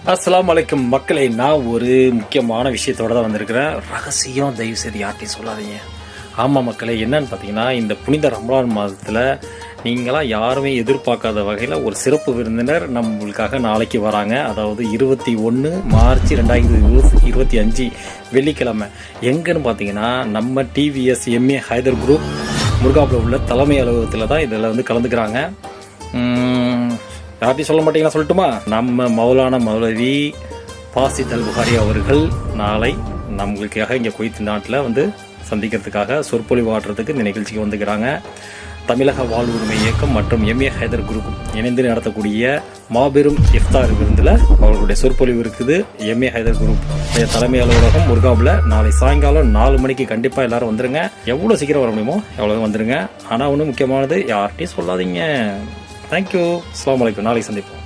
அஸ்ஸலாமு அலைக்கும் மக்களே, நான் ஒரு முக்கியமான விஷயத்தோட தான் வந்திருக்கிறேன். ரகசியம் தயவு செய்து யார்ட்டையும் சொல்லாதீங்க. ஆமாம் மக்களே, என்னன்னு பார்த்தீங்கன்னா, இந்த புனித ரமலான் மாதத்தில் நீங்களாம் யாருமே எதிர்பார்க்காத வகையில் ஒரு சிறப்பு விருந்தினர் நம்மளுக்காக நாளைக்கு வராங்க. அதாவது 21 மார்ச் 2025 வெள்ளிக்கிழமை. எங்கன்னு பார்த்தீங்கன்னா, நம்ம டிவிஎஸ் எம்ஏ ஹைதர் குரூப் முருகாப்பில் உள்ள தலைமை அலுவலகத்தில் தான் இதில் வந்து கலந்துக்கிறாங்க. யார்ட்டையும் சொல்ல மாட்டீங்களா? சொல்லட்டுமா? நம்ம மௌலானா மௌலவி பாசித் அல் புகாரி அவர்கள் நாளை நம்மளுக்காக இங்கே குவைத் நாட்டில் வந்து சந்திக்கிறதுக்காக சொற்பொழிவு ஆற்றுறதுக்கு இந்த நிகழ்ச்சிக்கு வந்துக்கிறாங்க. தமிழக வாழ்வுரிமை இயக்கம் மற்றும் எம்ஏ ஹைதர் குரூப் இணைந்து நடத்தக்கூடிய மாபெரும் இஃப்தார் விருந்தில் அவர்களுடைய சொற்பொழிவு இருக்குது. எம்ஏ ஹைதர் குரூப் தலைமை அலுவலகம் முருகாவில் நாளை சாயங்காலம் 4 மணிக்கு கண்டிப்பாக எல்லாரும் வந்துருங்க. எவ்வளோ சீக்கிரம் வர முடியுமோ எவ்வளோ வந்துருங்க. ஆனால் ஒன்று முக்கியமானது, யார்ட்டையும் சொல்லாதீங்க. தேங்க்யூ. அஸ்ஸலாமு அலைக்கும். நாளைக்கு சந்திப்போம்.